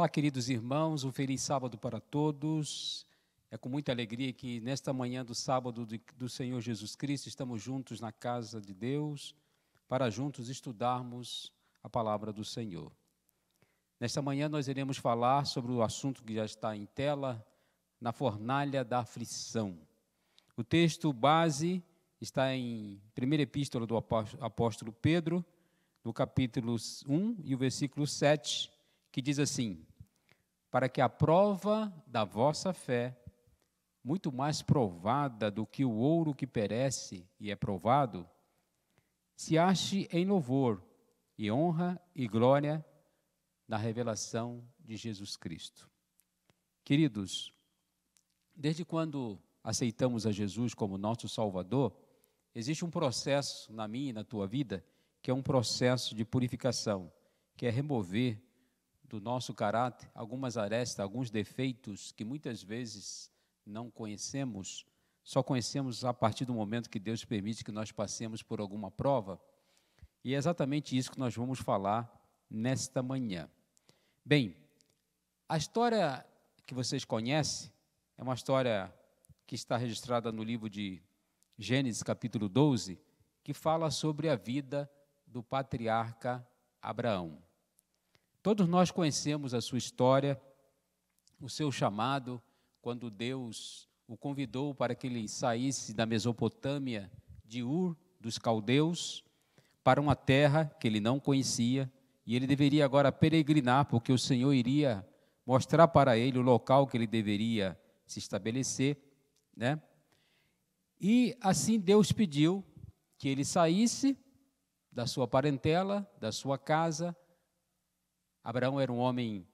Olá, queridos irmãos, um feliz sábado para todos. É com muita alegria que nesta manhã do sábado do Senhor Jesus Cristo estamos juntos na casa de Deus para juntos estudarmos a palavra do Senhor. Nesta manhã nós iremos falar sobre o assunto que já está em tela, na fornalha da aflição. O texto base está em 1ª Epístola do apóstolo Pedro, no capítulo 1 e o versículo 7, que diz assim: para que a prova da vossa fé, muito mais provada do que o ouro que perece e é provado, se ache em louvor e honra e glória na revelação de Jesus Cristo. Queridos, desde quando aceitamos a Jesus como nosso Salvador, existe um processo na minha e na tua vida, que é um processo de purificação, que é remover do nosso caráter algumas arestas, alguns defeitos que muitas vezes não conhecemos, só conhecemos a partir do momento que Deus permite que nós passemos por alguma prova, e é exatamente isso que nós vamos falar nesta manhã. Bem, a história que vocês conhecem é uma história que está registrada no livro de Gênesis, capítulo 12, que fala sobre a vida do patriarca Abraão. Todos nós conhecemos a sua história, o seu chamado, quando Deus o convidou para que ele saísse da Mesopotâmia, de Ur, dos caldeus, para uma terra que ele não conhecia, e ele deveria agora peregrinar, porque o Senhor iria mostrar para ele o local que ele deveria se estabelecer, né? E assim Deus pediu que ele saísse da sua parentela, da sua casa. Abraão era um homem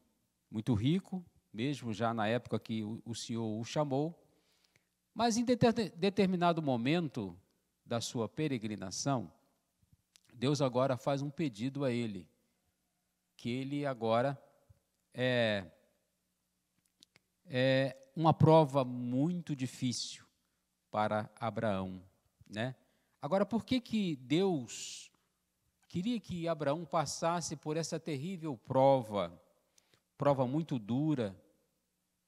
muito rico, mesmo já na época que o Senhor o chamou, mas em determinado momento da sua peregrinação, Deus agora faz um pedido a ele, que ele agora é uma prova muito difícil para Abraão, né? Agora, por que Deus queria que Abraão passasse por essa terrível prova muito dura,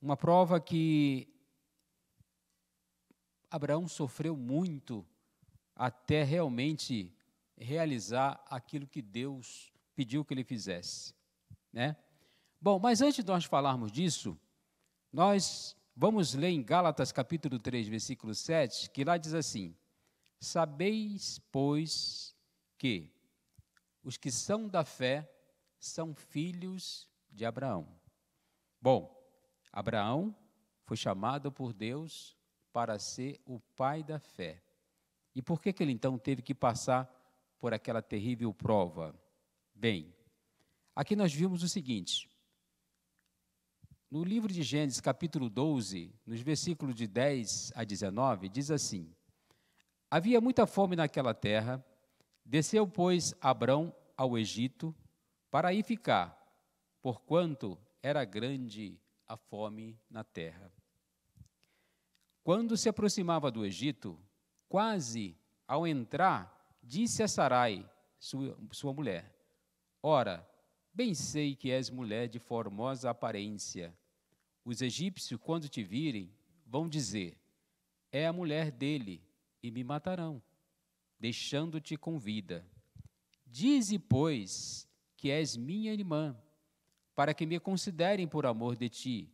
uma prova que Abraão sofreu muito até realmente realizar aquilo que Deus pediu que ele fizesse, né? Bom, mas antes de nós falarmos disso, nós vamos ler em Gálatas capítulo 3, versículo 7, que lá diz assim: sabeis, pois, que os que são da fé são filhos de Abraão. Bom, Abraão foi chamado por Deus para ser o pai da fé. E por que ele então teve que passar por aquela terrível prova? Bem, aqui nós vimos o seguinte: no livro de Gênesis, capítulo 12, nos versículos de 10 a 19, diz assim: havia muita fome naquela terra. Desceu, pois, Abrão ao Egito, para aí ficar, porquanto era grande a fome na terra. Quando se aproximava do Egito, quase ao entrar, disse a Sarai, sua mulher: ora, bem sei que és mulher de formosa aparência. Os egípcios, quando te virem, vão dizer: é a mulher dele, e me matarão, deixando-te com vida. Dize, pois, que és minha irmã, para que me considerem por amor de ti.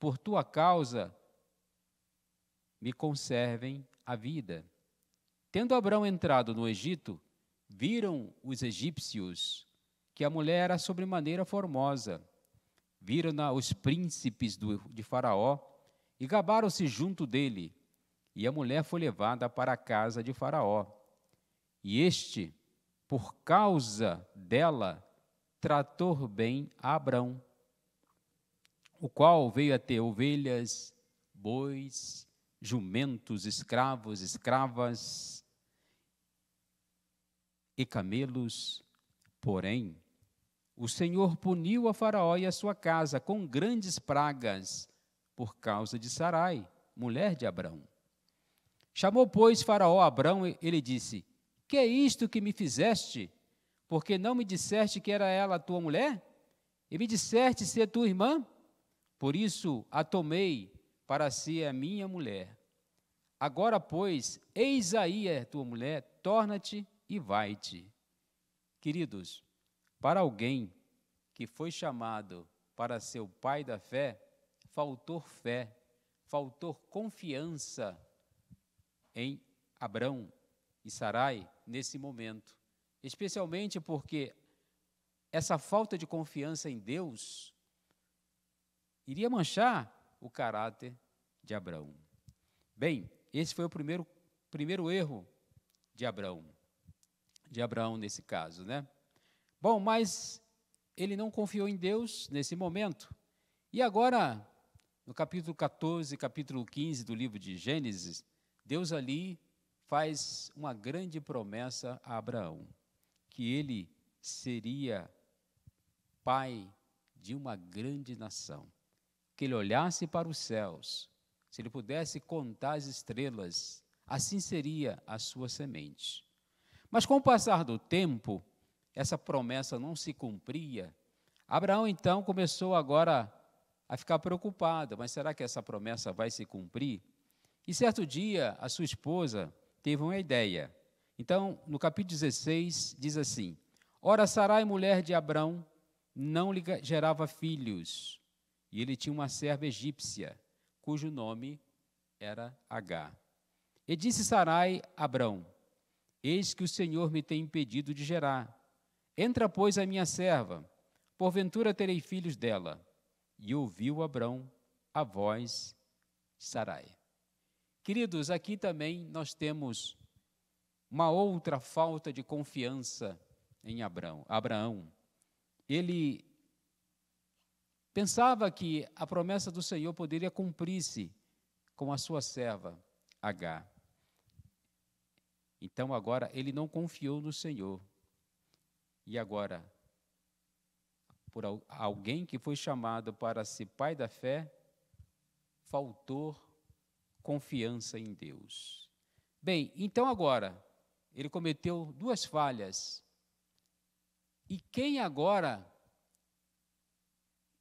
Por tua causa me conservem a vida. Tendo Abrão entrado no Egito, viram os egípcios que a mulher era sobremaneira formosa. Viram-na os príncipes de Faraó e gabaram-se junto dele. E a mulher foi levada para a casa de Faraó. E este, por causa dela, tratou bem a Abrão, o qual veio a ter ovelhas, bois, jumentos, escravos, escravas e camelos. Porém, o Senhor puniu a Faraó e a sua casa com grandes pragas por causa de Sarai, mulher de Abrão. Chamou, pois, Faraó a Abrão e ele disse: que é isto que me fizeste? Porque não me disseste que era ela a tua mulher? E me disseste ser tua irmã, por isso a tomei para ser a minha mulher. Agora, pois, eis aí a tua mulher, torna-te e vai-te. Queridos, para alguém que foi chamado para ser o pai da fé, faltou confiança em Abrão e Sarai nesse momento, especialmente porque essa falta de confiança em Deus iria manchar o caráter de Abrão. Bem, esse foi o primeiro erro de Abrão nesse caso, né? Bom, mas ele não confiou em Deus nesse momento. E agora, no capítulo 14, capítulo 15 do livro de Gênesis, Deus ali faz uma grande promessa a Abraão, que ele seria pai de uma grande nação, que ele olhasse para os céus, se ele pudesse contar as estrelas, assim seria a sua semente. Mas com o passar do tempo, essa promessa não se cumpria. Abraão então começou agora a ficar preocupado, mas será que essa promessa vai se cumprir? E certo dia a sua esposa teve uma ideia. Então, no capítulo 16, diz assim: Ora, Sarai, mulher de Abrão, não lhe gerava filhos, e ele tinha uma serva egípcia, cujo nome era Agar. E disse Sarai a Abrão: Eis que o Senhor me tem impedido de gerar. Entra, pois, a minha serva, porventura terei filhos dela. E ouviu Abrão a voz de Sarai. Queridos, aqui também nós temos uma outra falta de confiança em Abraão. Ele pensava que a promessa do Senhor poderia cumprir-se com a sua serva, Agar. Então, agora, ele não confiou no Senhor. E agora, por alguém que foi chamado para ser pai da fé, faltou confiança em Deus. Bem, então agora, ele cometeu duas falhas. E quem agora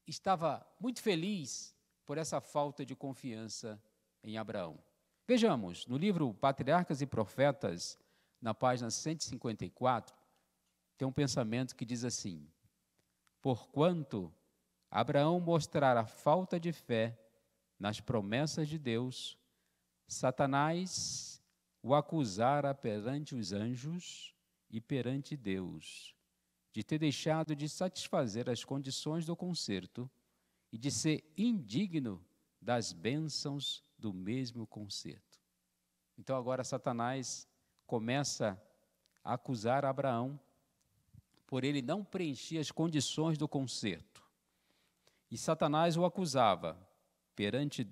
estava muito feliz por essa falta de confiança em Abraão? Vejamos, no livro Patriarcas e Profetas, na página 154, tem um pensamento que diz assim: Porquanto Abraão mostrara falta de fé nas promessas de Deus, Satanás o acusara perante os anjos e perante Deus, de ter deixado de satisfazer as condições do concerto e de ser indigno das bênçãos do mesmo concerto. Então agora Satanás começa a acusar Abraão por ele não preencher as condições do concerto. E Satanás o acusava perante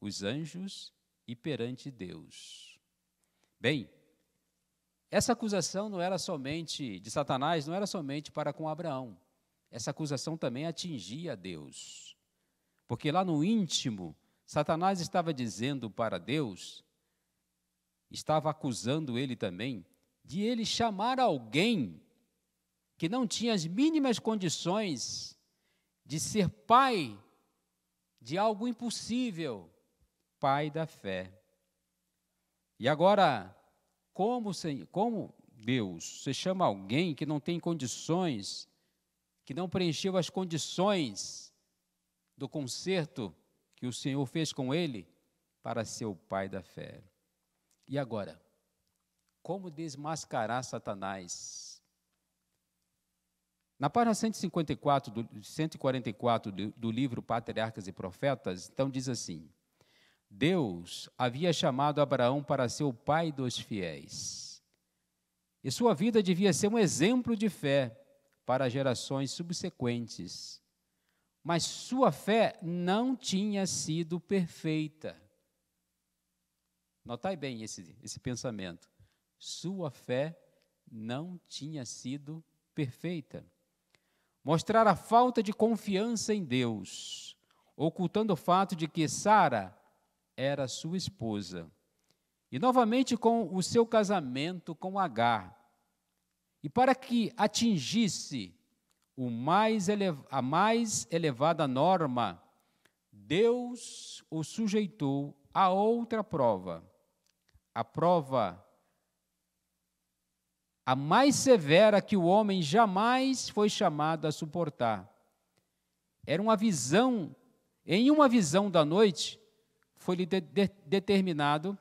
os anjos e perante Deus. Bem, essa acusação não era somente de Satanás, não era somente para com Abraão. Essa acusação também atingia Deus. Porque lá no íntimo, Satanás estava dizendo para Deus, estava acusando ele também, de ele chamar alguém que não tinha as mínimas condições de ser pai de algo impossível, pai da fé. E agora, como Deus, você chama alguém que não tem condições, que não preencheu as condições do concerto que o Senhor fez com ele, para ser o pai da fé? E agora, como desmascarar Satanás? Na página 144 do livro Patriarcas e Profetas, então diz assim: Deus havia chamado Abraão para ser o pai dos fiéis. E sua vida devia ser um exemplo de fé para gerações subsequentes. Mas sua fé não tinha sido perfeita. Notai bem esse pensamento. Sua fé não tinha sido perfeita. Mostrar a falta de confiança em Deus, ocultando o fato de que Sara era sua esposa. E novamente com o seu casamento com Agar. E para que atingisse a mais elevada norma, Deus o sujeitou a outra prova, a prova a mais severa que o homem jamais foi chamado a suportar. Era uma visão, em uma visão da noite, foi-lhe determinado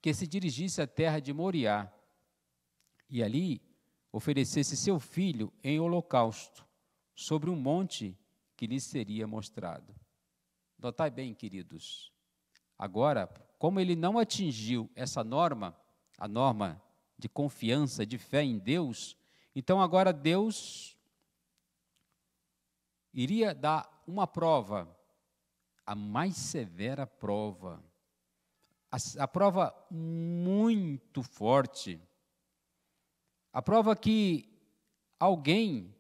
que se dirigisse à terra de Moriá e ali oferecesse seu filho em holocausto sobre um monte que lhe seria mostrado. Notai bem, queridos, agora, como ele não atingiu essa norma, a norma de confiança, de fé em Deus, então agora Deus iria dar uma prova, a mais severa prova, a prova muito forte, a prova que alguém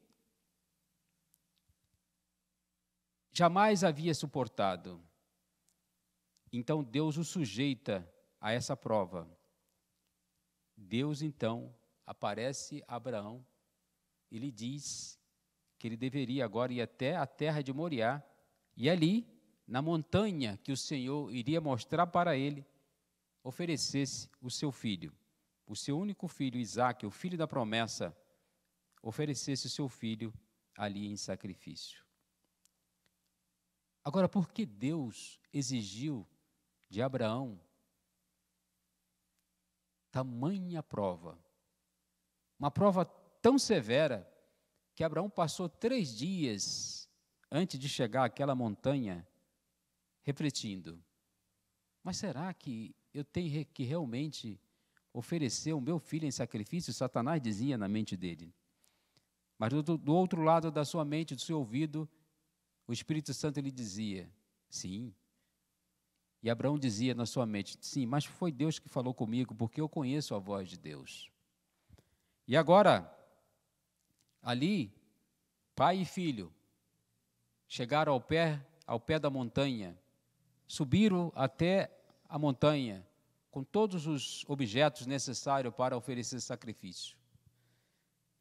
jamais havia suportado. Então Deus o sujeita a essa prova. Deus então aparece a Abraão e lhe diz que ele deveria agora ir até a terra de Moriá e ali, na montanha que o Senhor iria mostrar para ele, oferecesse o seu filho, o seu único filho, Isaque, o filho da promessa, oferecesse o seu filho ali em sacrifício. Agora, por que Deus exigiu de Abraão tamanha prova? Uma prova tão severa que Abraão passou 3 dias antes de chegar àquela montanha refletindo. Mas será que eu tenho que realmente oferecer o meu filho em sacrifício? Satanás dizia na mente dele. Mas do outro lado da sua mente, do seu ouvido, o Espírito Santo lhe dizia, sim. E Abraão dizia na sua mente, sim, mas foi Deus que falou comigo, porque eu conheço a voz de Deus. E agora, ali, pai e filho chegaram ao pé da montanha, subiram até a montanha, com todos os objetos necessários para oferecer sacrifício.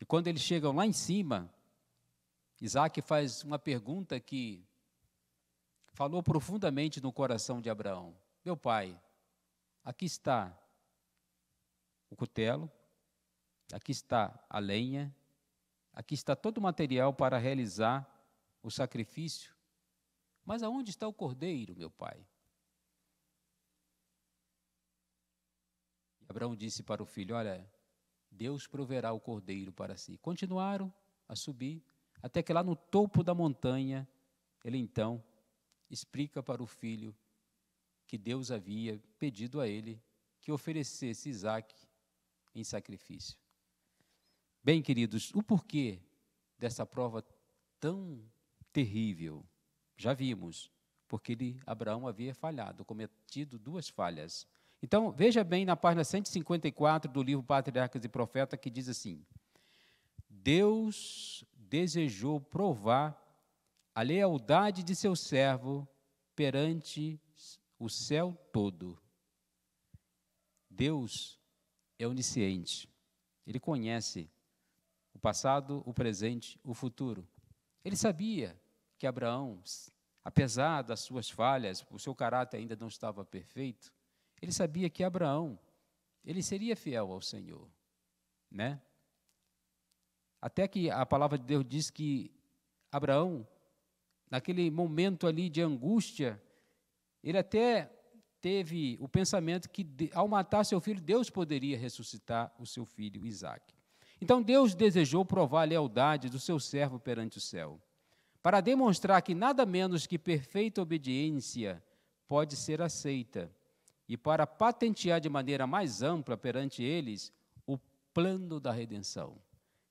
E quando eles chegam lá em cima, Isaque faz uma pergunta que falou profundamente no coração de Abraão. Meu pai, aqui está o cutelo, aqui está a lenha, aqui está todo o material para realizar o sacrifício, mas aonde está o cordeiro, meu pai? E Abraão disse para o filho, olha, Deus proverá o cordeiro para si. Continuaram a subir, até que lá no topo da montanha, ele então explica para o filho que Deus havia pedido a ele que oferecesse Isaque em sacrifício. Bem, queridos, o porquê dessa prova tão terrível? Já vimos, porque Abraão havia falhado, cometido 2 falhas. Então, veja bem na página 154 do livro Patriarcas e Profetas, que diz assim, Deus desejou provar a lealdade de seu servo perante o céu todo. Deus é onisciente. Ele conhece o passado, o presente, o futuro. Ele sabia que Abraão, apesar das suas falhas, o seu caráter ainda não estava perfeito, ele sabia que Abraão, ele seria fiel ao Senhor, né? Até que a palavra de Deus diz que Abraão, naquele momento ali de angústia, ele até teve o pensamento que ao matar seu filho, Deus poderia ressuscitar o seu filho Isaque. Então Deus desejou provar a lealdade do seu servo perante o céu, para demonstrar que nada menos que perfeita obediência pode ser aceita, e para patentear de maneira mais ampla perante eles o plano da redenção.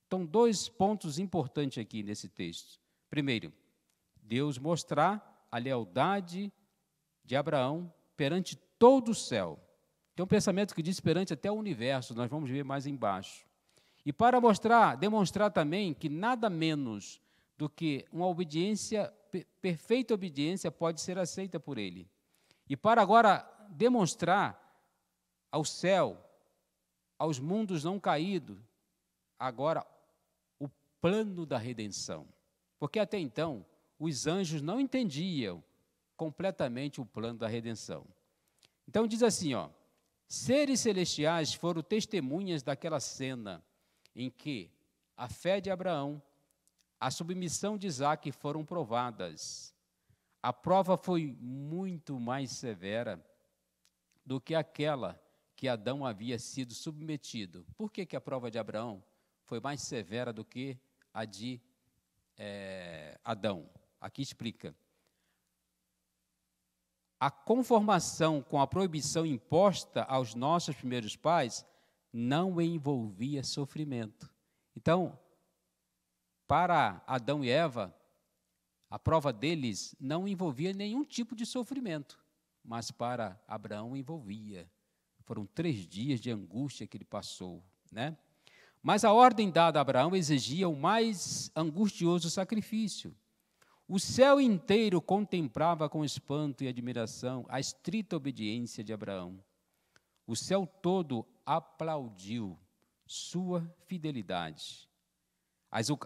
Então, 2 pontos importantes aqui nesse texto. Primeiro, Deus mostrar a lealdade de Abraão perante todo o céu. Tem um pensamento que diz perante até o universo, nós vamos ver mais embaixo. E para demonstrar também que nada menos do que uma obediência, perfeita obediência pode ser aceita por ele. E para agora demonstrar ao céu, aos mundos não caídos, agora plano da redenção. Porque até então, os anjos não entendiam completamente o plano da redenção. Então diz assim, seres celestiais foram testemunhas daquela cena em que a fé de Abraão, a submissão de Isaque foram provadas. A prova foi muito mais severa do que aquela que Adão havia sido submetido. Por que a prova de Abraão foi mais severa do que a de Adão? Aqui explica. A conformação com a proibição imposta aos nossos primeiros pais não envolvia sofrimento. Então, para Adão e Eva, a prova deles não envolvia nenhum tipo de sofrimento, mas para Abraão envolvia. Foram 3 dias de angústia que ele passou, né? Mas a ordem dada a Abraão exigia o mais angustioso sacrifício. O céu inteiro contemplava com espanto e admiração a estrita obediência de Abraão. O céu todo aplaudiu sua fidelidade.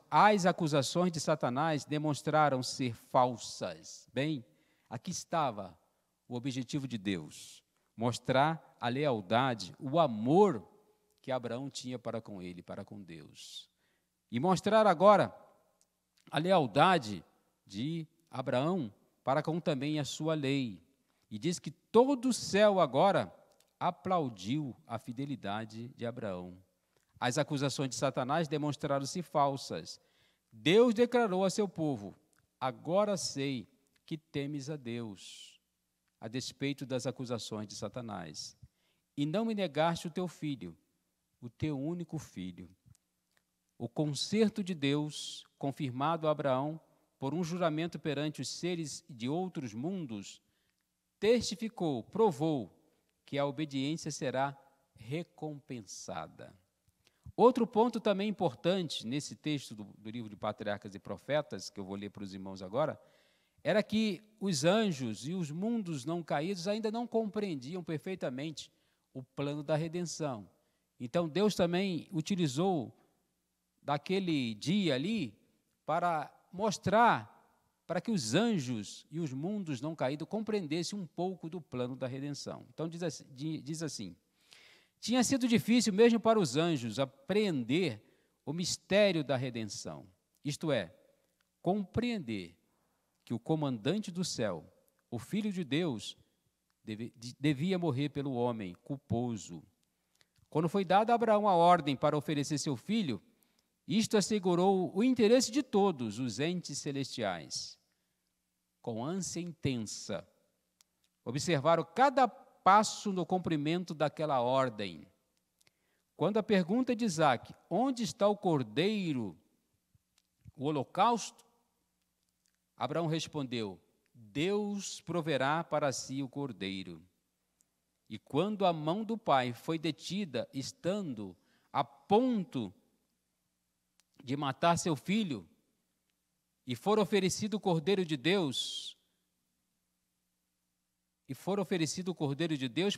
As acusações de Satanás demonstraram ser falsas. Bem, aqui estava o objetivo de Deus, mostrar a lealdade, o amor que Abraão tinha para com ele, para com Deus. E mostrar agora a lealdade de Abraão para com também a sua lei. E diz que todo o céu agora aplaudiu a fidelidade de Abraão. As acusações de Satanás demonstraram-se falsas. Deus declarou a seu povo: agora sei que temes a Deus, a despeito das acusações de Satanás. E não me negaste o teu filho, o teu único filho. O concerto de Deus, confirmado a Abraão por um juramento perante os seres de outros mundos, testificou, provou que a obediência será recompensada. Outro ponto também importante nesse texto do livro de Patriarcas e Profetas, que eu vou ler para os irmãos agora, era que os anjos e os mundos não caídos ainda não compreendiam perfeitamente o plano da redenção. Então, Deus também utilizou daquele dia ali para mostrar, para que os anjos e os mundos não caídos compreendessem um pouco do plano da redenção. Então, diz assim: tinha sido difícil mesmo para os anjos apreender o mistério da redenção, isto é, compreender que o comandante do céu, o Filho de Deus, devia morrer pelo homem culposo. Quando foi dada a Abraão a ordem para oferecer seu filho, isto assegurou o interesse de todos os entes celestiais. Com ânsia intensa, observaram cada passo no cumprimento daquela ordem. Quando a pergunta de Isaque, onde está o cordeiro, o holocausto? Abraão respondeu: Deus proverá para si o cordeiro. E quando a mão do pai foi detida, estando a ponto de matar seu filho, e for oferecido o cordeiro de Deus,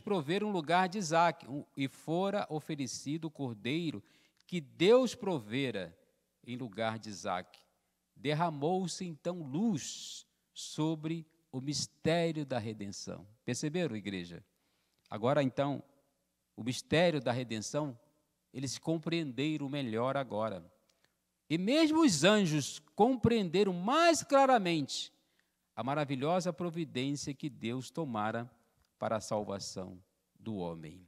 prover um lugar de Isaque, e fora oferecido o cordeiro que Deus provera em lugar de Isaque. Derramou-se então luz sobre o mistério da redenção. Perceberam, igreja? Agora então, o mistério da redenção, eles compreenderam melhor agora. E mesmo os anjos compreenderam mais claramente a maravilhosa providência que Deus tomara para a salvação do homem.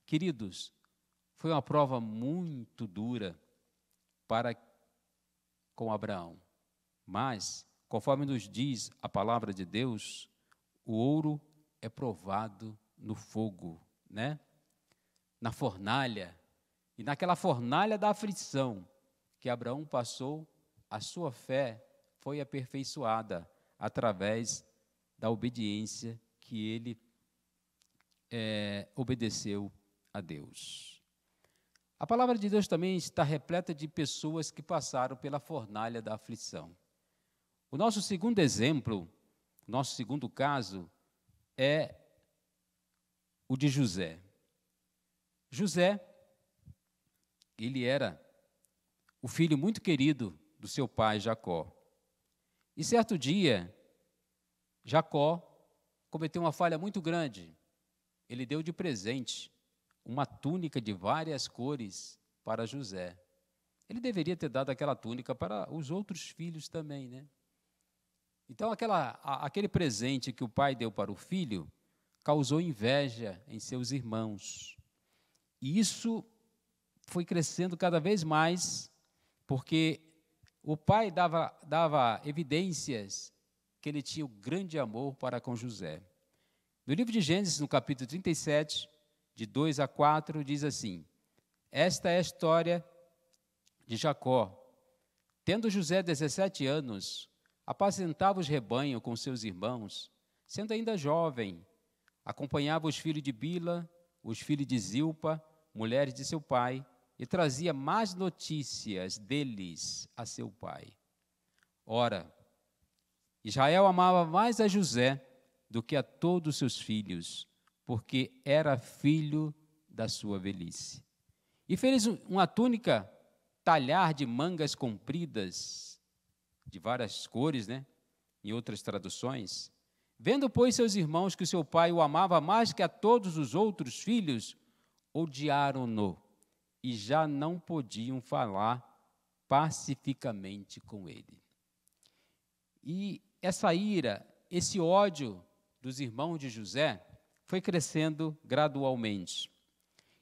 Queridos, foi uma prova muito dura para com Abraão, mas, conforme nos diz a palavra de Deus, o ouro é provado no fogo, né? Na fornalha, e naquela fornalha da aflição que Abraão passou, a sua fé foi aperfeiçoada através da obediência que ele obedeceu a Deus. A palavra de Deus também está repleta de pessoas que passaram pela fornalha da aflição. O nosso segundo exemplo, nosso segundo caso, é o de José. José, ele era o filho muito querido do seu pai Jacó. E certo dia, Jacó cometeu uma falha muito grande. Ele deu de presente uma túnica de várias cores para José. Ele deveria ter dado aquela túnica para os outros filhos também, né? Então, aquele presente que o pai deu para o filho causou inveja em seus irmãos. E isso foi crescendo cada vez mais, porque o pai dava evidências que ele tinha um grande amor para com José. No livro de Gênesis, no capítulo 37, de 2 a 4, diz assim: esta é a história de Jacó. Tendo José 17 anos, apacentava os rebanhos com seus irmãos, sendo ainda jovem, acompanhava os filhos de Bila, os filhos de Zilpa, mulheres de seu pai, e trazia más notícias deles a seu pai. Ora, Israel amava mais a José do que a todos os seus filhos, porque era filho da sua velhice. E fez uma túnica talhar de mangas compridas, de várias cores, né? Em outras traduções. Vendo, pois, seus irmãos que o seu pai o amava mais que a todos os outros filhos, odiaram-no e já não podiam falar pacificamente com ele. E essa ira, esse ódio dos irmãos de José foi crescendo gradualmente.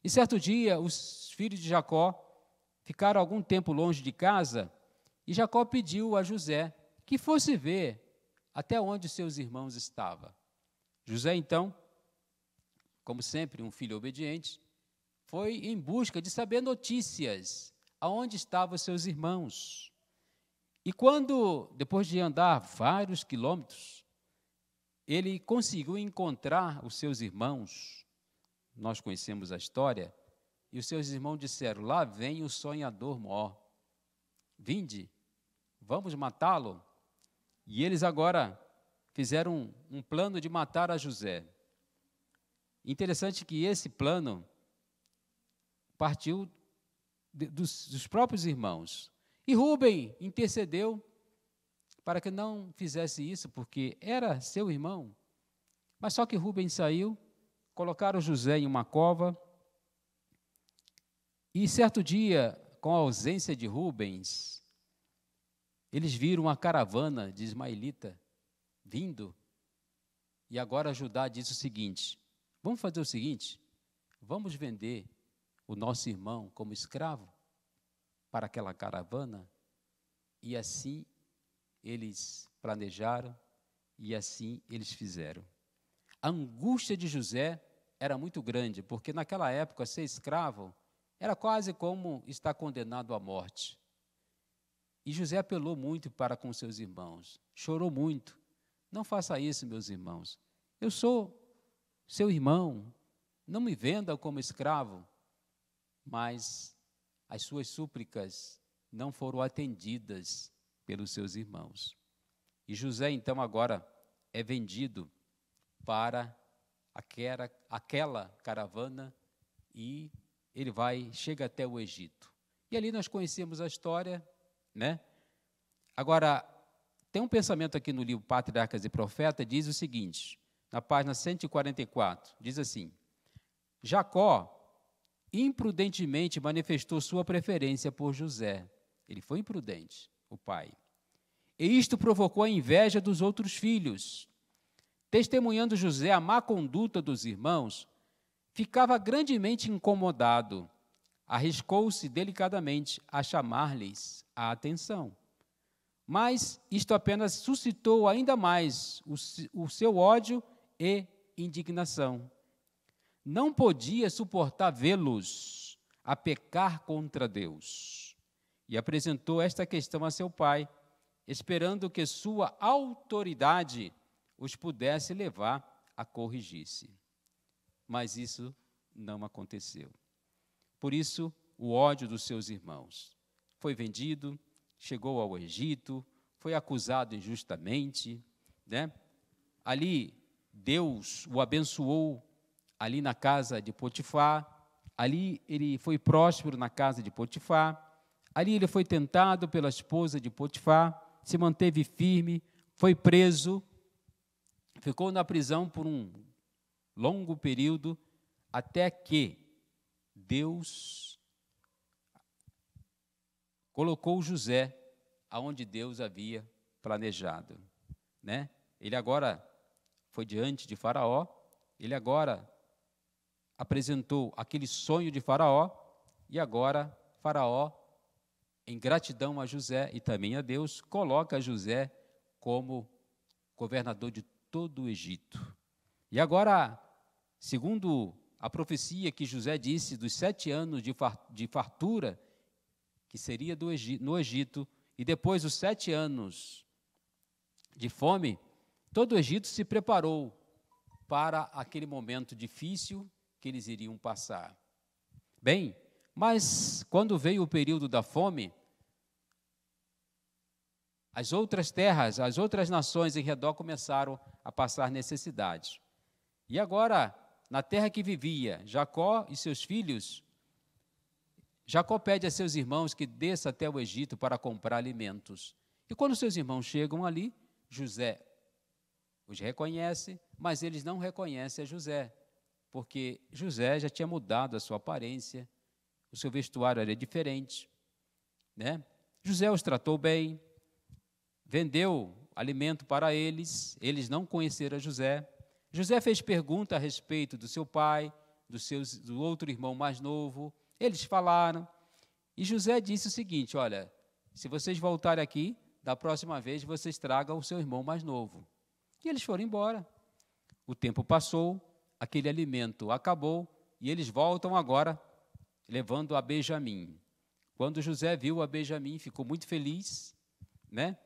E certo dia, os filhos de Jacó ficaram algum tempo longe de casa, e Jacó pediu a José que fosse ver até onde seus irmãos estavam. José, então, como sempre, um filho obediente, foi em busca de saber notícias, aonde estavam seus irmãos. E quando, depois de andar vários quilômetros, ele conseguiu encontrar os seus irmãos, nós conhecemos a história, e os seus irmãos disseram: lá vem o sonhador mor, vinde, vamos matá-lo. E eles agora fizeram um plano de matar a José. Interessante que esse plano partiu dos próprios irmãos. E Rúben intercedeu para que não fizesse isso, porque era seu irmão. Mas só que Rúben saiu, colocaram José em uma cova, e certo dia, com a ausência de Rubens, eles viram uma caravana de ismaelita vindo, e agora Judá diz o seguinte: vamos fazer o seguinte, vamos vender o nosso irmão como escravo para aquela caravana. E assim eles planejaram, e assim eles fizeram. A angústia de José era muito grande, porque naquela época ser escravo era quase como estar condenado à morte. E José apelou muito para com seus irmãos, chorou muito. Não faça isso, meus irmãos. Eu sou seu irmão, não me venda como escravo. Mas as suas súplicas não foram atendidas pelos seus irmãos. E José, então, agora é vendido para aquela caravana, e ele chega até o Egito. E ali nós conhecemos a história, né? Agora, tem um pensamento aqui no livro Patriarcas e Profetas, diz o seguinte, na página 144, diz assim: Jacó imprudentemente manifestou sua preferência por José. Ele foi imprudente, o pai. E isto provocou a inveja dos outros filhos. Testemunhando José a má conduta dos irmãos, ficava grandemente incomodado. Arriscou-se delicadamente a chamar-lhes a atenção. Mas isto apenas suscitou ainda mais o seu ódio e indignação. Não podia suportar vê-los a pecar contra Deus. E apresentou esta questão a seu pai, esperando que sua autoridade os pudesse levar a corrigir-se. Mas isso não aconteceu. Por isso, o ódio dos seus irmãos. Foi vendido, chegou ao Egito, foi acusado injustamente, né? Ali, Deus o abençoou, ali na casa de Potifar, ali ele foi próspero na casa de Potifar, Ali ele foi tentado pela esposa de Potifar, se manteve firme, foi preso, ficou na prisão por um longo período, até que Deus colocou José aonde Deus havia planejado, né? Ele agora foi diante de Faraó, ele agora apresentou aquele sonho de Faraó, e agora Faraó, em gratidão a José e também a Deus, coloca José como governador de todo o Egito. E agora, segundo a profecia que José disse dos 7 anos de fartura, que seria no Egito, e depois os 7 anos de fome, todo o Egito se preparou para aquele momento difícil que eles iriam passar. Bem, mas quando veio o período da fome, as outras terras, as outras nações em redor começaram a passar necessidades. E agora, na terra que vivia Jacó e seus filhos, Jacó pede a seus irmãos que desça até o Egito para comprar alimentos. E quando seus irmãos chegam ali, José os reconhece, mas eles não reconhecem a José, porque José já tinha mudado a sua aparência, o seu vestuário era diferente, né? José os tratou bem, vendeu alimento para eles, eles não conheceram José. José fez pergunta a respeito do seu pai, do outro irmão mais novo, eles falaram, e José disse o seguinte: olha, se vocês voltarem aqui, da próxima vez vocês tragam o seu irmão mais novo. E eles foram embora. O tempo passou, aquele alimento acabou, e eles voltam agora, levando a Benjamim. Quando José viu a Benjamim, ficou muito feliz, né?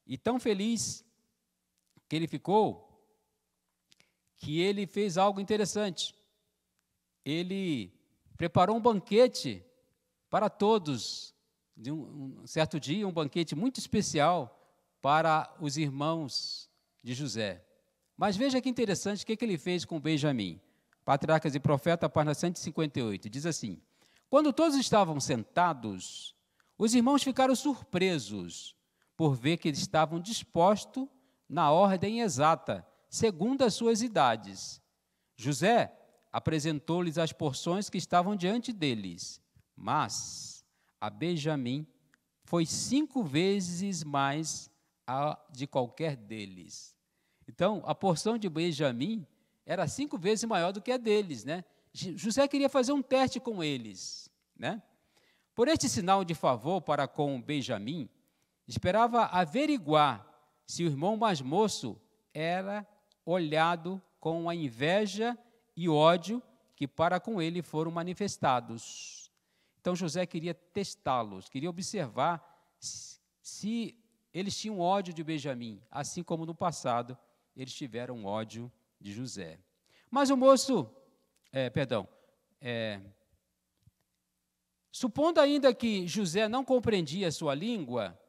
E tão feliz que ele ficou, que ele fez algo interessante. Ele preparou um banquete para todos, de um certo dia, um banquete muito especial para os irmãos de José. Mas veja que interessante o que ele fez com Benjamim. Patriarcas e Profetas, página 158, diz assim: quando todos estavam sentados, os irmãos ficaram surpresos por ver que eles estavam dispostos na ordem exata, segundo as suas idades. José apresentou-lhes as porções que estavam diante deles, mas a Benjamim foi 5 vezes mais a de qualquer deles. Então, a porção de Benjamim era 5 vezes maior do que a deles, né? José queria fazer um teste com eles, né? Por este sinal de favor para com Benjamim, esperava averiguar se o irmão mais moço era olhado com a inveja e ódio que para com ele foram manifestados. Então José queria testá-los, queria observar se eles tinham ódio de Benjamim, assim como no passado eles tiveram ódio de José. Mas o moço, supondo ainda que José não compreendia a sua língua,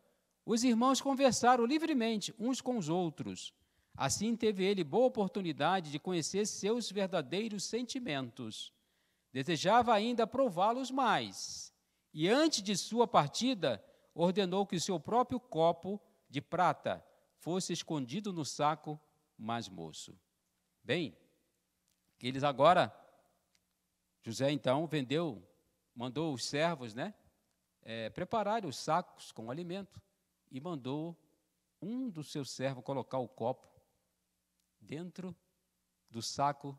os irmãos conversaram livremente uns com os outros. Assim teve ele boa oportunidade de conhecer seus verdadeiros sentimentos. Desejava ainda prová-los mais, e antes de sua partida, ordenou que o seu próprio copo de prata fosse escondido no saco mais moço. Bem, eles agora, José então mandou os servos, prepararem os sacos com alimento, e mandou um dos seus servos colocar o copo dentro do saco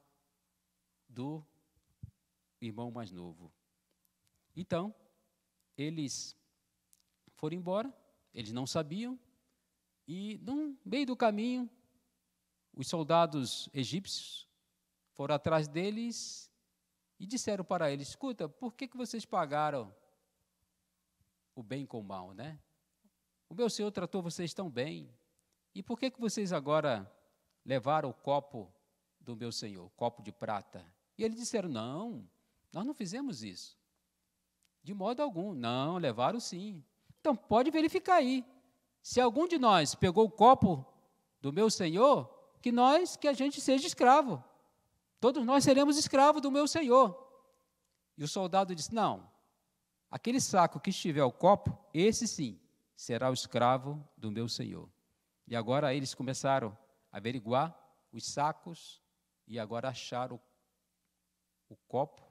do irmão mais novo. Então, eles foram embora, eles não sabiam, e no meio do caminho, os soldados egípcios foram atrás deles e disseram para eles: escuta, por que vocês pagaram o bem com o mal, né? O meu senhor tratou vocês tão bem, e por que vocês agora levaram o copo do meu senhor, copo de prata? E eles disseram: não, nós não fizemos isso, de modo algum. Não, levaram sim. Então, pode verificar aí, se algum de nós pegou o copo do meu senhor, que a gente seja escravo, todos nós seremos escravos do meu senhor. E o soldado disse: não, aquele saco que estiver o copo, esse sim, será o escravo do meu senhor. E agora eles começaram a averiguar os sacos e agora acharam o copo,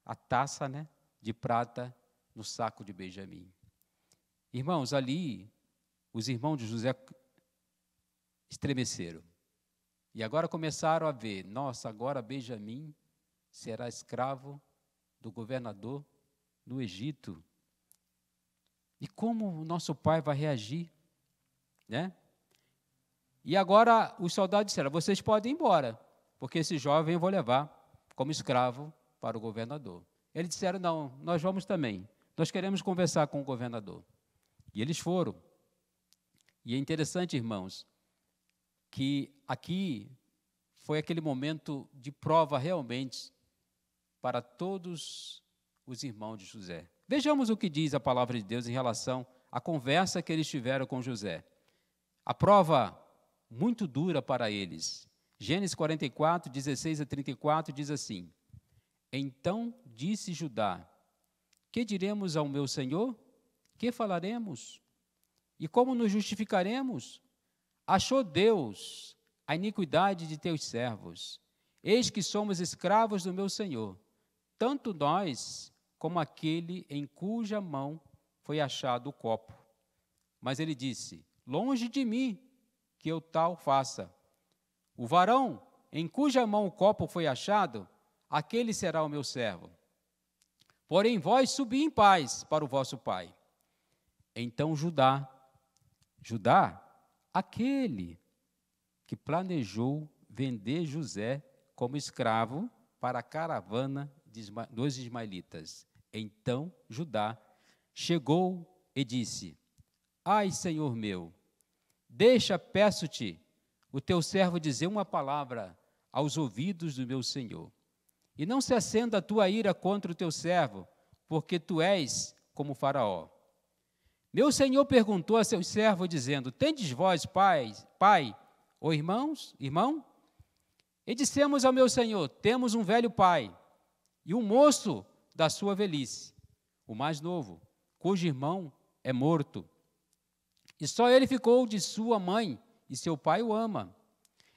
a taça, né, de prata no saco de Benjamim. Irmãos, ali, os irmãos de José estremeceram. E agora começaram a ver, nossa, agora Benjamim será escravo do governador no Egito. E como o nosso pai vai reagir, né? E agora os soldados disseram, vocês podem ir embora, porque esse jovem eu vou levar como escravo para o governador. Eles disseram, não, nós vamos também, nós queremos conversar com o governador. E eles foram. E é interessante, irmãos, que aqui foi aquele momento de prova realmente para todos os irmãos de José. Vejamos o que diz a palavra de Deus em relação à conversa que eles tiveram com José. A prova muito dura para eles. Gênesis 44, 16 a 34 diz assim: Então disse Judá, que diremos ao meu senhor? Que falaremos? E como nos justificaremos? Achou Deus a iniquidade de teus servos. Eis que somos escravos do meu senhor, tanto nós como aquele em cuja mão foi achado o copo. Mas ele disse, longe de mim que eu tal faça. O varão em cuja mão o copo foi achado, aquele será o meu servo. Porém vós subi em paz para o vosso pai. Então Judá, aquele que planejou vender José como escravo para a caravana dos ismaelitas. Então Judá chegou e disse, ai, Senhor meu, deixa, peço-te, o teu servo dizer uma palavra aos ouvidos do meu senhor. E não se acenda a tua ira contra o teu servo, porque tu és como Faraó. Meu senhor perguntou a seu servo, dizendo, tendes vós, pai, ou irmão? E dissemos ao meu senhor, temos um velho pai, e um moço da sua velhice, o mais novo, cujo irmão é morto. E só ele ficou de sua mãe, e seu pai o ama.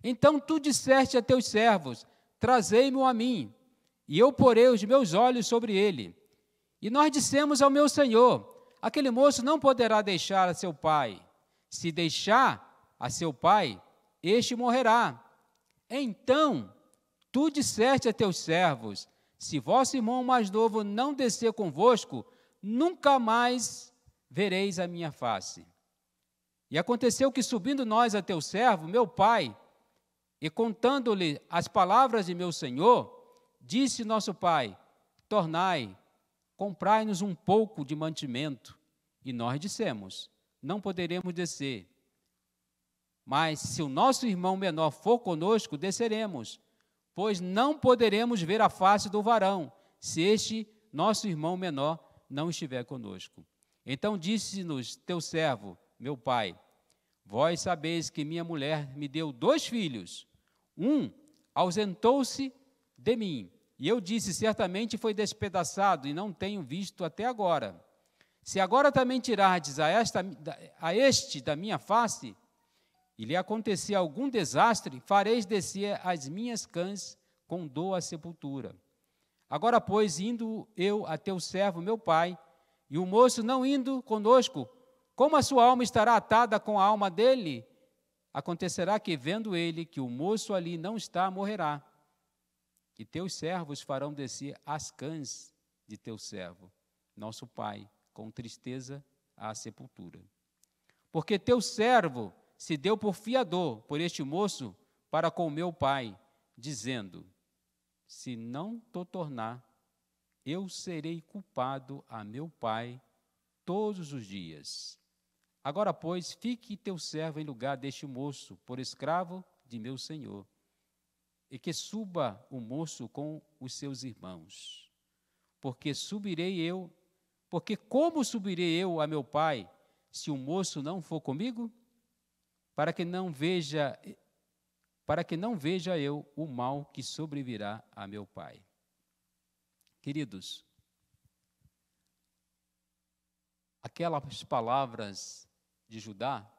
Então tu disseste a teus servos, trazei-mo a mim, e eu porei os meus olhos sobre ele. E nós dissemos ao meu senhor, aquele moço não poderá deixar a seu pai. Se deixar a seu pai, este morrerá. Então, tu disseste a teus servos, se vosso irmão mais novo não descer convosco, nunca mais vereis a minha face. E aconteceu que, subindo nós a teu servo, meu pai, e contando-lhe as palavras de meu senhor, disse nosso pai, tornai, comprai-nos um pouco de mantimento. E nós dissemos, não poderemos descer. Mas se o nosso irmão menor for conosco, desceremos, pois não poderemos ver a face do varão, se este nosso irmão menor não estiver conosco. Então disse-nos teu servo, meu pai, vós sabeis que minha mulher me deu 2 filhos. Um ausentou-se de mim, e eu disse, certamente foi despedaçado, e não tenho visto até agora. Se agora também tirardes a este da minha face, e lhe acontecer algum desastre, fareis descer as minhas cães com dor à sepultura. Agora, pois, indo eu a teu servo, meu pai, e o moço não indo conosco, como a sua alma estará atada com a alma dele? Acontecerá que, vendo ele que o moço ali não está, morrerá. E teus servos farão descer as cães de teu servo, nosso pai, com tristeza à sepultura. Porque teu servo se deu por fiador por este moço para com meu pai, dizendo, se não te tornar, eu serei culpado a meu pai todos os dias. Agora, pois, fique teu servo em lugar deste moço, por escravo de meu senhor, e que suba o moço com os seus irmãos. Porque como subirei eu a meu pai, se o moço não for comigo? Para que não veja eu o mal que sobrevirá a meu pai. Queridos, aquelas palavras de Judá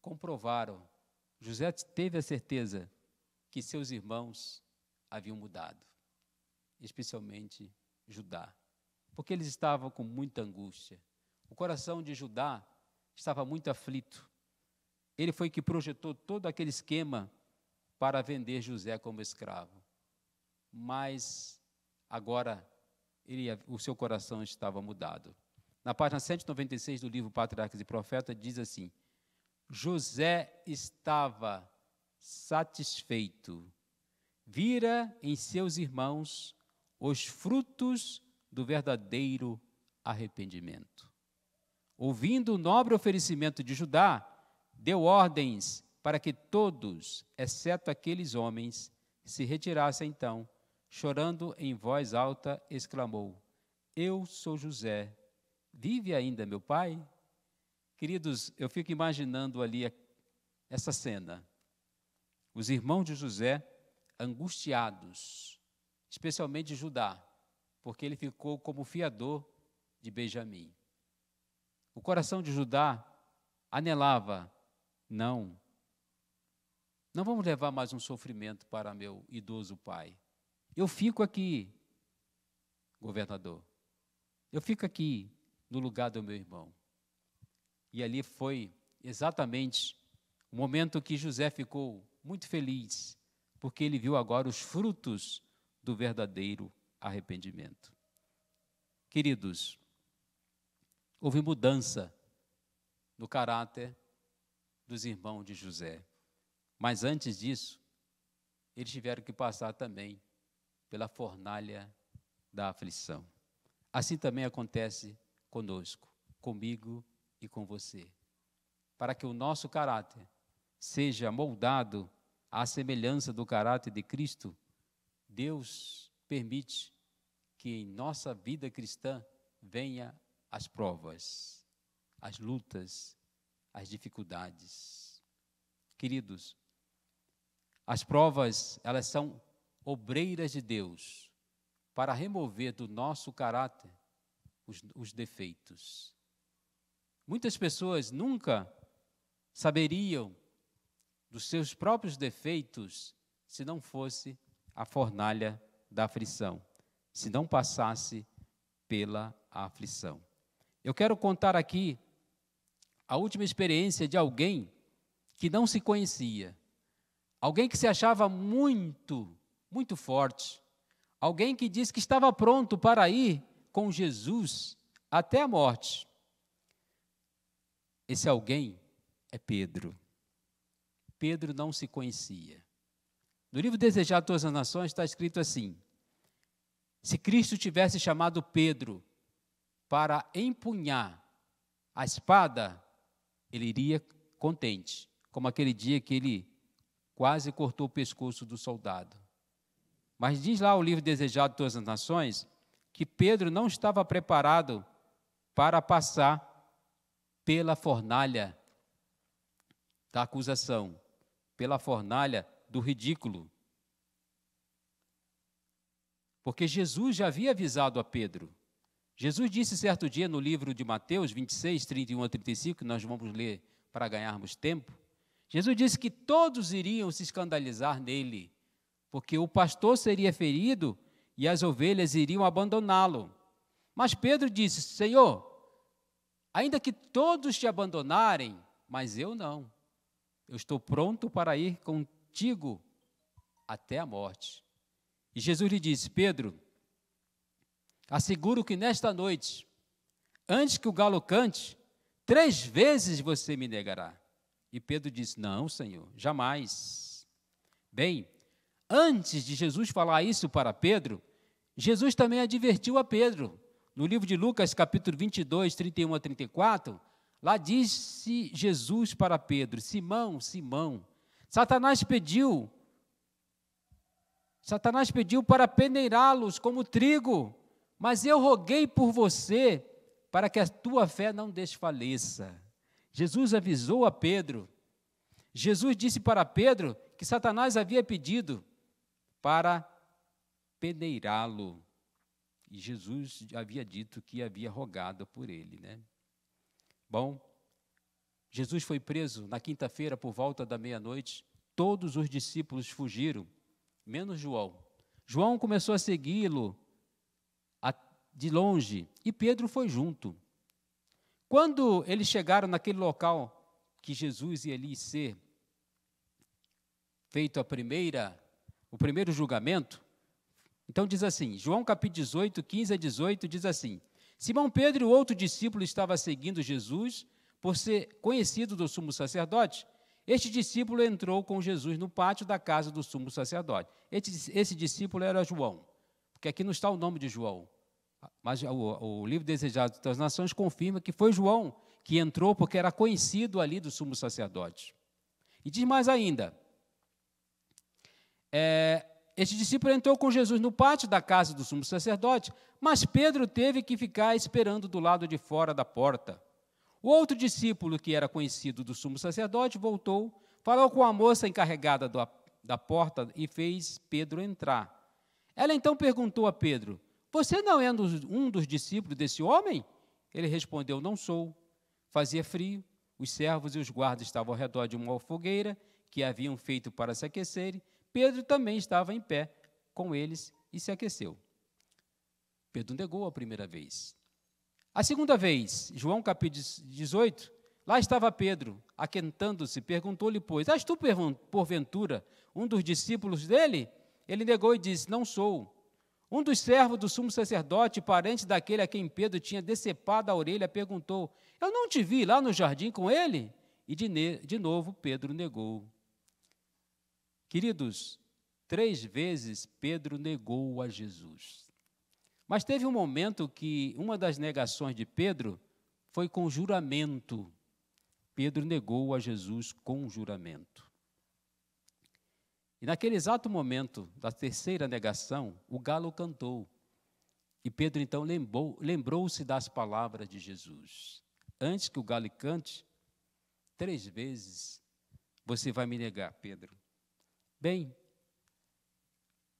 comprovaram. José teve a certeza que seus irmãos haviam mudado, especialmente Judá, porque eles estavam com muita angústia. O coração de Judá estava muito aflito. Ele foi que projetou todo aquele esquema para vender José como escravo. Mas agora o seu coração estava mudado. Na página 196 do livro Patriarcas e Profetas, diz assim: José estava satisfeito, vira em seus irmãos os frutos do verdadeiro arrependimento. Ouvindo o nobre oferecimento de Judá, deu ordens para que todos, exceto aqueles homens, se retirassem. Então, chorando em voz alta, exclamou: Eu sou José, vive ainda meu pai? Queridos, eu fico imaginando ali essa cena. Os irmãos de José angustiados, especialmente Judá, porque ele ficou como fiador de Benjamim. O coração de Judá anelava: não vamos levar mais um sofrimento para meu idoso pai. Eu fico aqui, governador. Eu fico aqui no lugar do meu irmão. E ali foi exatamente o momento que José ficou muito feliz, porque ele viu agora os frutos do verdadeiro arrependimento. Queridos, houve mudança no caráter dos irmãos de José. Mas antes disso, eles tiveram que passar também pela fornalha da aflição. Assim também acontece conosco, comigo e com você. Para que o nosso caráter seja moldado à semelhança do caráter de Cristo, Deus permite que em nossa vida cristã venha as provas, as lutas, as dificuldades. Queridos, as provas, elas são obreiras de Deus para remover do nosso caráter os defeitos. Muitas pessoas nunca saberiam dos seus próprios defeitos se não fosse a fornalha da aflição, se não passasse pela aflição. Eu quero contar aqui a última experiência de alguém que não se conhecia, alguém que se achava muito forte, alguém que disse que estava pronto para ir com Jesus até a morte. Esse alguém é Pedro. Pedro não se conhecia. No livro Desejado de Todas as Nações está escrito assim: se Cristo tivesse chamado Pedro para empunhar a espada, ele iria contente, como aquele dia que ele quase cortou o pescoço do soldado. Mas diz lá o livro Desejado de Todas as Nações que Pedro não estava preparado para passar pela fornalha da acusação, pela fornalha do ridículo. Porque Jesus já havia avisado a Pedro. Jesus disse certo dia no livro de Mateus 26, 31 a 35, que nós vamos ler para ganharmos tempo. Jesus disse que todos iriam se escandalizar nele, porque o pastor seria ferido e as ovelhas iriam abandoná-lo. Mas Pedro disse: Senhor, ainda que todos te abandonarem, mas eu não. Eu estou pronto para ir contigo até a morte. E Jesus lhe disse: Pedro, asseguro que nesta noite, antes que o galo cante, 3 vezes você me negará. E Pedro disse: não, Senhor, jamais. Bem, antes de Jesus falar isso para Pedro, Jesus também advertiu a Pedro. No livro de Lucas, capítulo 22, 31 a 34, lá disse Jesus para Pedro: Simão, Simão, Satanás pediu para peneirá-los como trigo, mas eu roguei por você para que a tua fé não desfaleça. Jesus avisou a Pedro. Jesus disse para Pedro que Satanás havia pedido para peneirá-lo. E Jesus havia dito que havia rogado por ele, né? Bom, Jesus foi preso na quinta-feira por volta da meia-noite. Todos os discípulos fugiram, menos João. João começou a segui-lo de longe e Pedro foi junto. Quando eles chegaram naquele local que Jesus ia ali ser feito o primeiro julgamento, então diz assim, João capítulo 18, 15 a 18, diz assim, Simão Pedro e o outro discípulo estavam seguindo Jesus, por ser conhecido do sumo sacerdote. Este discípulo entrou com Jesus no pátio da casa do sumo sacerdote. Esse discípulo era João, porque aqui não está o nome de João, mas o livro Desejado das Nações confirma que foi João que entrou porque era conhecido ali do sumo sacerdote. E diz mais ainda, este discípulo entrou com Jesus no pátio da casa do sumo sacerdote, mas Pedro teve que ficar esperando do lado de fora da porta. O outro discípulo, que era conhecido do sumo sacerdote, voltou, falou com a moça encarregada da porta e fez Pedro entrar. Ela então perguntou a Pedro, você não é um dos discípulos desse homem? Ele respondeu, não sou. Fazia frio, os servos e os guardas estavam ao redor de uma fogueira que haviam feito para se aquecerem. Pedro também estava em pé com eles e se aqueceu. Pedro negou a primeira vez. A segunda vez, João capítulo 18, lá estava Pedro, aquentando-se, perguntou-lhe, pois, és tu, porventura, um dos discípulos dele? Ele negou e disse, não sou. Um dos servos do sumo sacerdote, parente daquele a quem Pedro tinha decepado a orelha, perguntou, eu não te vi lá no jardim com ele? E de novo Pedro negou. Queridos, 3 vezes Pedro negou a Jesus. Mas teve um momento que uma das negações de Pedro foi com juramento. Pedro negou a Jesus com juramento. E naquele exato momento da terceira negação, o galo cantou. E Pedro então lembrou-se das palavras de Jesus. Antes que o galo cante, 3 vezes você vai me negar, Pedro. Bem,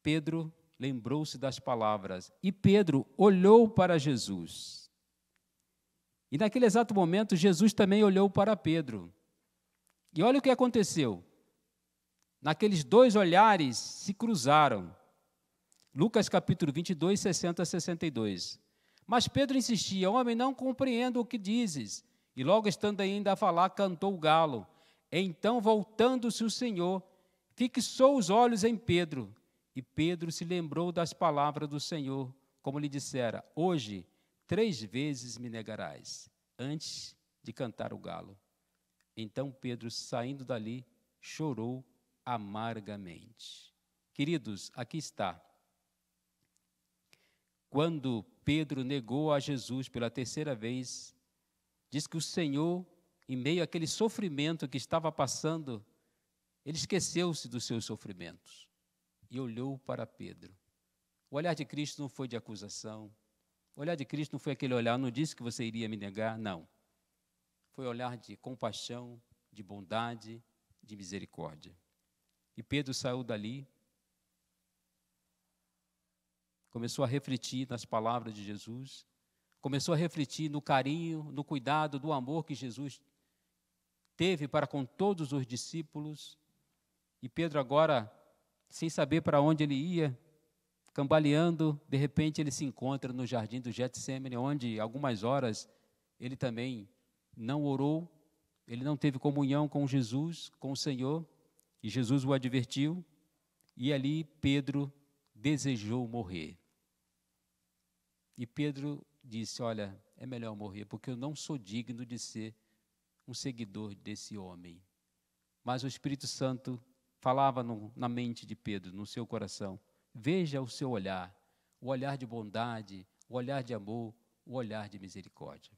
Pedro lembrou-se das palavras e Pedro olhou para Jesus. E naquele exato momento, Jesus também olhou para Pedro. E olha o que aconteceu. Naqueles 2 olhares se cruzaram. Lucas capítulo 22, 60 a 62. Mas Pedro insistia, homem, não compreendo o que dizes. E logo estando ainda a falar, cantou o galo. Então, voltando-se o Senhor, fixou os olhos em Pedro. E Pedro se lembrou das palavras do Senhor, como lhe dissera, hoje 3 vezes me negarás, antes de cantar o galo. Então Pedro, saindo dali, chorou amargamente. Queridos, aqui está. Quando Pedro negou a Jesus pela terceira vez, diz que o Senhor, em meio àquele sofrimento que estava passando, ele esqueceu-se dos seus sofrimentos e olhou para Pedro. O olhar de Cristo não foi de acusação, o olhar de Cristo não foi aquele olhar, não disse que você iria me negar, não. Foi olhar de compaixão, de bondade, de misericórdia. E Pedro saiu dali, começou a refletir nas palavras de Jesus, começou a refletir no carinho, no cuidado, do amor que Jesus teve para com todos os discípulos. E Pedro agora, sem saber para onde ele ia, cambaleando, de repente ele se encontra no jardim do Getsêmani, onde algumas horas ele também não orou, ele não teve comunhão com Jesus, com o Senhor, e Jesus o advertiu, e ali Pedro desejou morrer. E Pedro disse, olha, é melhor morrer, porque eu não sou digno de ser um seguidor desse homem. Mas o Espírito Santo falava na mente de Pedro, no seu coração, veja o seu olhar, o olhar de bondade, o olhar de amor, o olhar de misericórdia.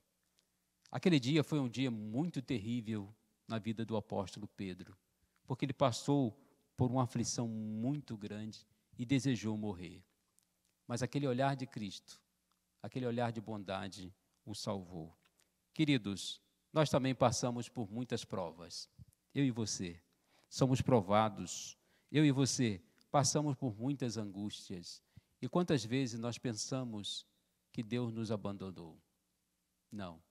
Aquele dia foi um dia muito terrível na vida do apóstolo Pedro, porque ele passou por uma aflição muito grande e desejou morrer. Mas aquele olhar de Cristo, aquele olhar de bondade, o salvou. Queridos, nós também passamos por muitas provas, eu e você. Somos provados, eu e você passamos por muitas angústias. E quantas vezes nós pensamos que Deus nos abandonou? Não,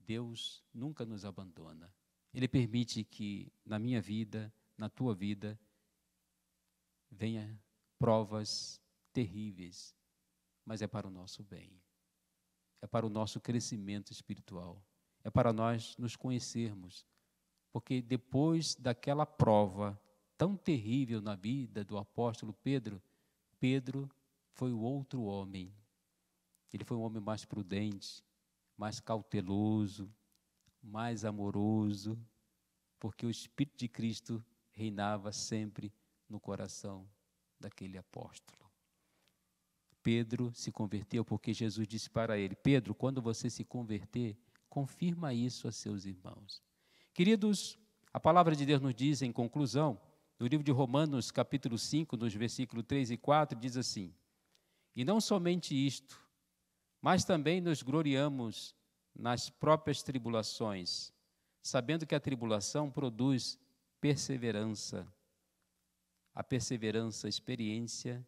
Deus nunca nos abandona. Ele permite que na minha vida, na tua vida, venha provas terríveis, mas é para o nosso bem. É para o nosso crescimento espiritual. É para nós nos conhecermos. Porque depois daquela prova tão terrível na vida do apóstolo Pedro, Pedro foi o outro homem. Ele foi um homem mais prudente, mais cauteloso, mais amoroso, porque o Espírito de Cristo reinava sempre no coração daquele apóstolo. Pedro se converteu porque Jesus disse para ele: Pedro, quando você se converter, confirma isso a seus irmãos. Queridos, a palavra de Deus nos diz, em conclusão, no livro de Romanos, capítulo 5, nos versículos 3 e 4, diz assim: E não somente isto, mas também nos gloriamos nas próprias tribulações, sabendo que a tribulação produz perseverança, a perseverança, experiência,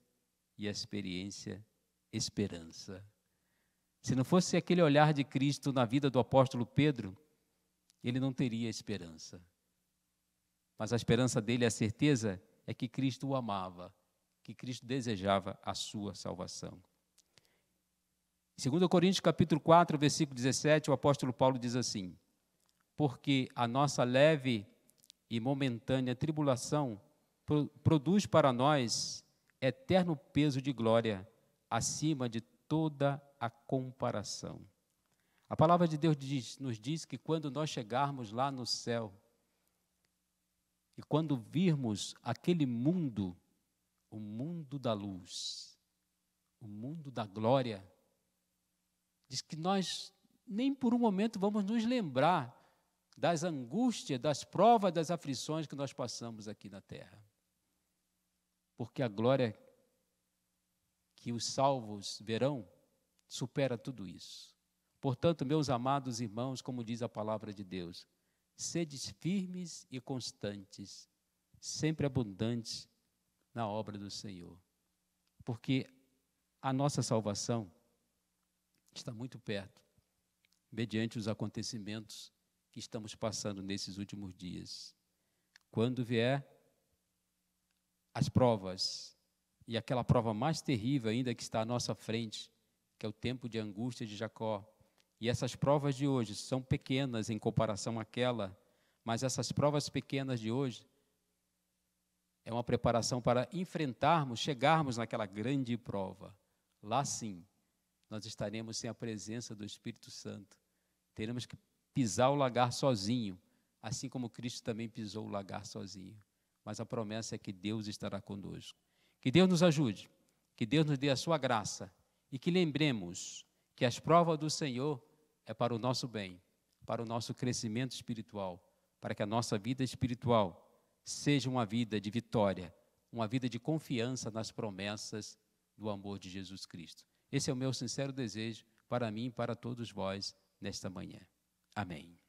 e a experiência, esperança. Se não fosse aquele olhar de Cristo na vida do apóstolo Pedro, ele não teria esperança. Mas a esperança dele, a certeza, é que Cristo o amava, que Cristo desejava a sua salvação. Em 2 Coríntios capítulo 4, versículo 17, o apóstolo Paulo diz assim: Porque a nossa leve e momentânea tribulação produz para nós eterno peso de glória, acima de toda a comparação. A palavra de Deus nos diz que quando nós chegarmos lá no céu, e quando virmos aquele mundo, o mundo da luz, o mundo da glória, diz que nós nem por um momento vamos nos lembrar das angústias, das provas, das aflições que nós passamos aqui na terra. Porque a glória que os salvos verão supera tudo isso. Portanto, meus amados irmãos, como diz a palavra de Deus, sedes firmes e constantes, sempre abundantes na obra do Senhor. Porque a nossa salvação está muito perto, mediante os acontecimentos que estamos passando nesses últimos dias. Quando vier as provas, e aquela prova mais terrível ainda que está à nossa frente, que é o tempo de angústia de Jacó. E essas provas de hoje são pequenas em comparação àquela, mas essas provas pequenas de hoje é uma preparação para enfrentarmos, chegarmos naquela grande prova. Lá sim, nós estaremos sem a presença do Espírito Santo. Teremos que pisar o lagar sozinho, assim como Cristo também pisou o lagar sozinho. Mas a promessa é que Deus estará conosco. Que Deus nos ajude, que Deus nos dê a sua graça e que lembremos que as provas do Senhor é para o nosso bem, para o nosso crescimento espiritual, para que a nossa vida espiritual seja uma vida de vitória, uma vida de confiança nas promessas do amor de Jesus Cristo. Esse é o meu sincero desejo para mim e para todos vós nesta manhã. Amém.